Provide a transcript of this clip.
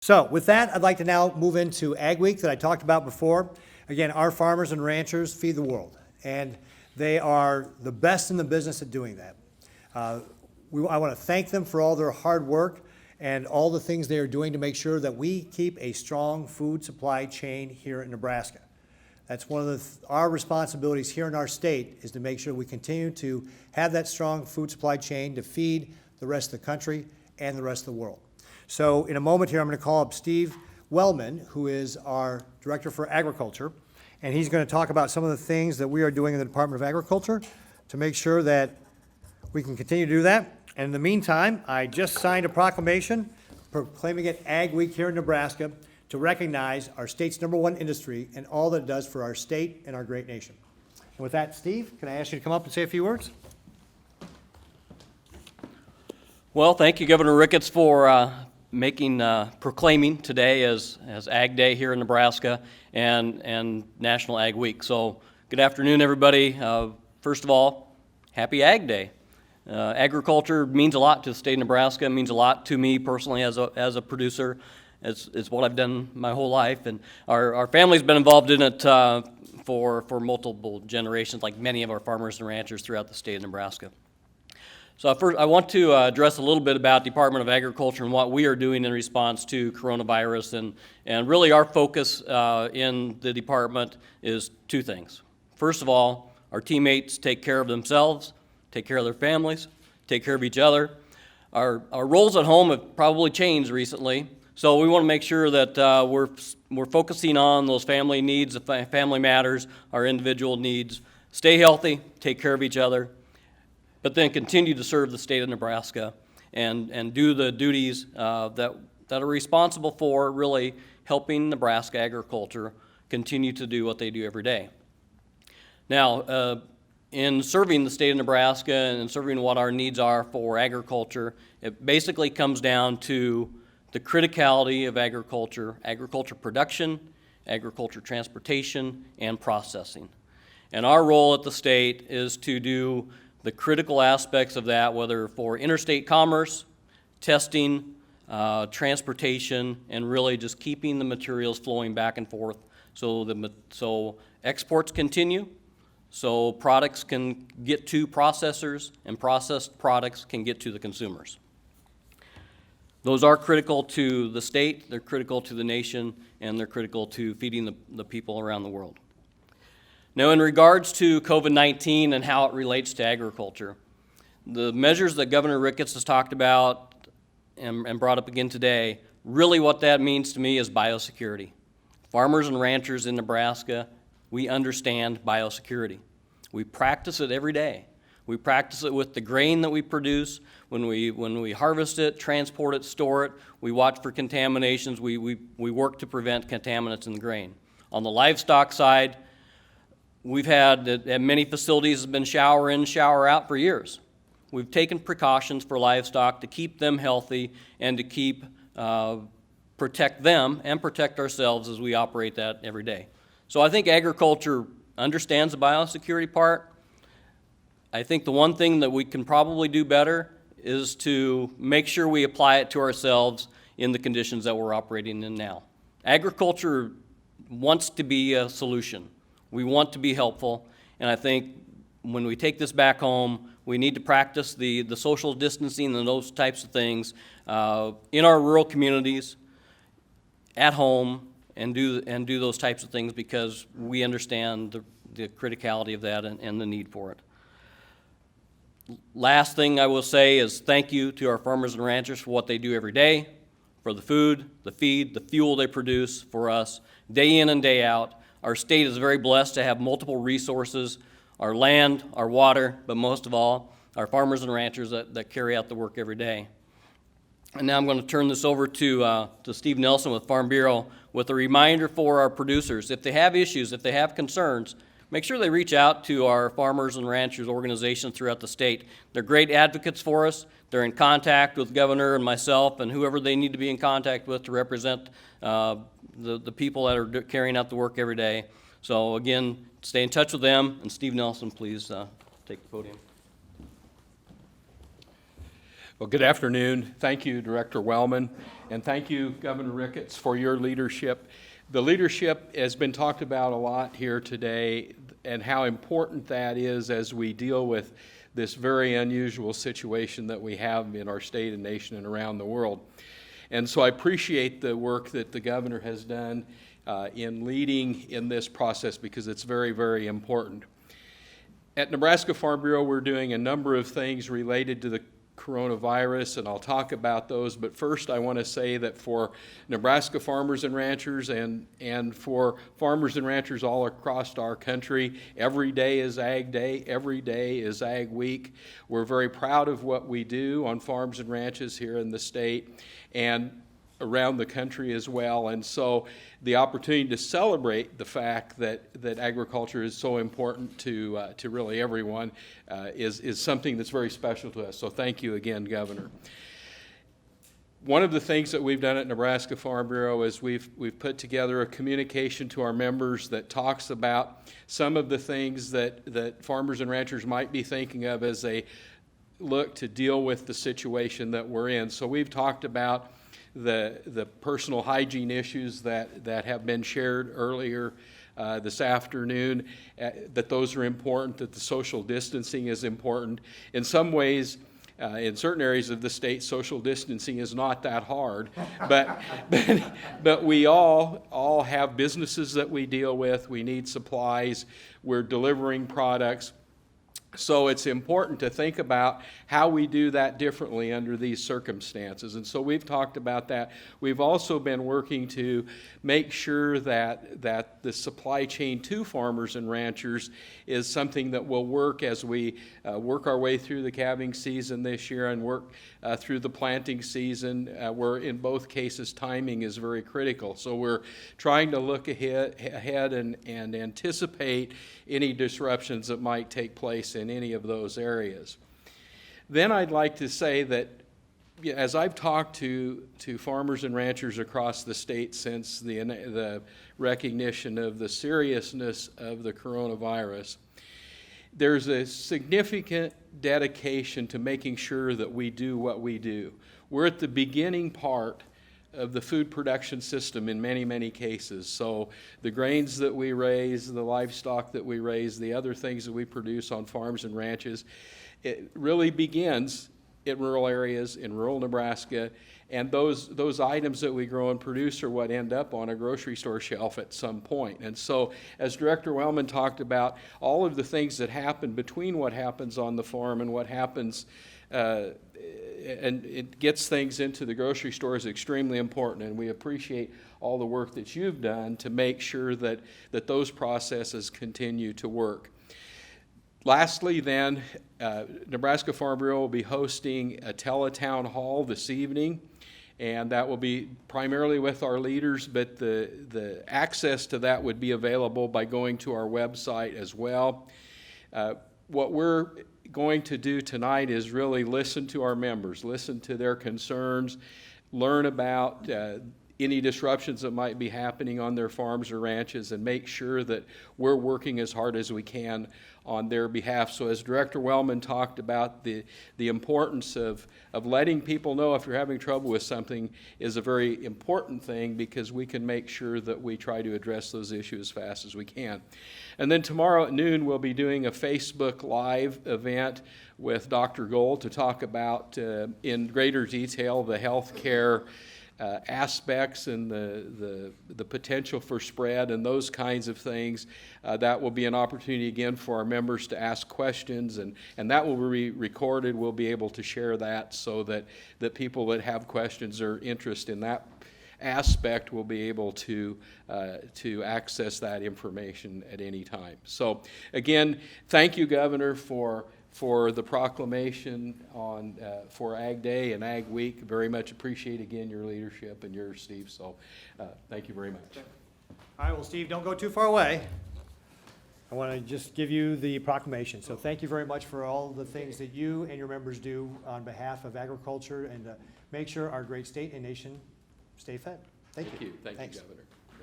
So with that, I'd like to now move into Ag Week that I talked about before. Again, our farmers and ranchers feed the world, and they are the best in the business at doing that. I want to thank them for all their hard work and all the things they are doing to make sure that we keep a strong food supply chain here in Nebraska. That's one of our responsibilities here in our state, is to make sure we continue to have that strong food supply chain to feed the rest of the country and the rest of the world. So in a moment here, I'm going to call up Steve Wellman, who is our Director for Agriculture, and he's going to talk about some of the things that we are doing in the Department of Agriculture to make sure that we can continue to do that. And in the meantime, I just signed a proclamation proclaiming it Ag Week here in Nebraska to recognize our state's #1 industry and all that it does for our state and our great nation. And with that, Steve, can I ask you to come up and say a few words? Well, thank you, Governor Ricketts, for proclaiming today as Ag Day here in Nebraska and National Ag Week. So good afternoon, everybody. First of all, happy Ag Day. Agriculture means a lot to the state of Nebraska. It means a lot to me personally as a producer. It's what I've done my whole life, and our family's been involved in it for multiple generations, like many of our farmers and ranchers throughout the state of Nebraska. So first, I want to address a little bit about Department of Agriculture and what we are doing in response to coronavirus, and really our focus in the department is two things. First of all, our teammates take care of themselves, take care of their families, take care of each other. Our roles at home have probably changed recently, so we want to make sure that we're focusing on those family needs, the family matters, our individual needs. Stay healthy, take care of each other, but then continue to serve the state of Nebraska and do the duties that are responsible for really helping Nebraska agriculture continue to do what they do every day. Now, in serving the state of Nebraska and serving what our needs are for agriculture, it basically comes down to the criticality of agriculture production, agriculture transportation, and processing. And our role at the state is to do the critical aspects of that, whether for interstate commerce, testing, transportation, and really just keeping the materials flowing back and forth so exports continue, so products can get to processors, and processed products can get to the consumers. Those are critical to the state, they're critical to the nation, and they're critical to feeding the people around the world. Now, in regards to COVID-19 and how it relates to agriculture, the measures that Governor Ricketts has talked about and brought up again today, really what that means to me is biosecurity. Farmers and ranchers in Nebraska, we understand biosecurity. We practice it every day. We practice it with the grain that we produce. When we harvest it, transport it, store it, we watch for contaminations. We work to prevent contaminants in the grain. On the livestock side, we've had, at many facilities, been shower in, shower out for years. We've taken precautions for livestock to keep them healthy and to protect them and protect ourselves as we operate that every day. So I think agriculture understands the biosecurity part. I think the one thing that we can probably do better is to make sure we apply it to ourselves in the conditions that we're operating in now. Agriculture wants to be a solution. We want to be helpful, and I think when we take this back home, we need to practice the social distancing and those types of things in our rural communities, at home, and do those types of things because we understand the criticality of that and the need for it. Last thing I will say is thank you to our farmers and ranchers for what they do every day, for the food, the feed, the fuel they produce for us day in and day out. Our state is very blessed to have multiple resources, our land, our water, but most of all, our farmers and ranchers that carry out the work every day. And now I'm going to turn this over to Steve Nelson with Farm Bureau with a reminder for our producers. If they have issues, if they have concerns, make sure they reach out to our farmers and ranchers organizations throughout the state. They're great advocates for us. They're in contact with Governor and myself and whoever they need to be in contact with to represent the people that are carrying out the work every day. So again, stay in touch with them. And Steve Nelson, please take the podium. Well, good afternoon. Thank you, Director Wellman, and thank you, Governor Ricketts, for your leadership. The leadership has been talked about a lot here today, and how important that is as we deal with this very unusual situation that we have in our state and nation and around the world. And so I appreciate the work that the governor has done in leading in this process, because it's very, very important. At Nebraska Farm Bureau, we're doing a number of things related to the coronavirus, and I'll talk about those. But first, I want to say that for Nebraska farmers and ranchers and for farmers and ranchers all across our country, every day is Ag Day, every day is Ag Week. We're very proud of what we do on farms and ranches here in the state and around the country as well. And so the opportunity to celebrate the fact that agriculture is so important to really everyone is something that's very special to us. So thank you again, Governor. One of the things that we've done at Nebraska Farm Bureau is we've put together a communication to our members that talks about some of the things that farmers and ranchers might be thinking of as they look to deal with the situation that we're in. So we've talked about the personal hygiene issues that have been shared earlier this afternoon, that those are important, that the social distancing is important. In some ways, in certain areas of the state, social distancing is not that hard, but we all have businesses that we deal with. We need supplies. We're delivering products. So it's important to think about how we do that differently under these circumstances. And so we've talked about that. We've also been working to make sure that the supply chain to farmers and ranchers is something that will work as we work our way through the calving season this year and work through the planting season, where in both cases timing is very critical. So we're trying to look ahead and anticipate any disruptions that might take place in any of those areas. Then I'd like to say that as I've talked to farmers and ranchers across the state since the recognition of the seriousness of the coronavirus, there's a significant dedication to making sure that we do what we do. We're at the beginning part of the food production system in many, many cases. So the grains that we raise, the livestock that we raise, the other things that we produce on farms and ranches, it really begins in rural areas, in rural Nebraska, and those items that we grow and produce are what end up on a grocery store shelf at some point. And so, as Director Wellman talked about, all of the things that happen between what happens on the farm and what happens and it gets things into the grocery store is extremely important, and we appreciate all the work that you've done to make sure that those processes continue to work. Lastly, then, Nebraska Farm Bureau will be hosting a teletown hall this evening, and that will be primarily with our leaders, but the access to that would be available by going to our website as well. What we're going to do tonight is really listen to our members, listen to their concerns, learn about any disruptions that might be happening on their farms or ranches, and make sure that we're working as hard as we can on their behalf. So as Director Wellman talked about, the importance of letting people know if you're having trouble with something is a very important thing, because we can make sure that we try to address those issues as fast as we can. And then tomorrow at noon, we'll be doing a Facebook Live event with Dr. Gold to talk about in greater detail the health care aspects and the potential for spread and those kinds of things. That will be an opportunity again for our members to ask questions, and that will be recorded. We'll be able to share that so that people that have questions or interest in that aspect will be able to access that information at any time. So again, thank you, Governor, for the proclamation on for Ag Day and Ag Week. Very much appreciate again your leadership and yours, Steve. So thank you very much. All right, well, Steve, don't go too far away. I want to just give you the proclamation. So thank you very much for all the things that you and your members do on behalf of agriculture and make sure our great state and nation stay fed. Thank you. Thank you, Governor.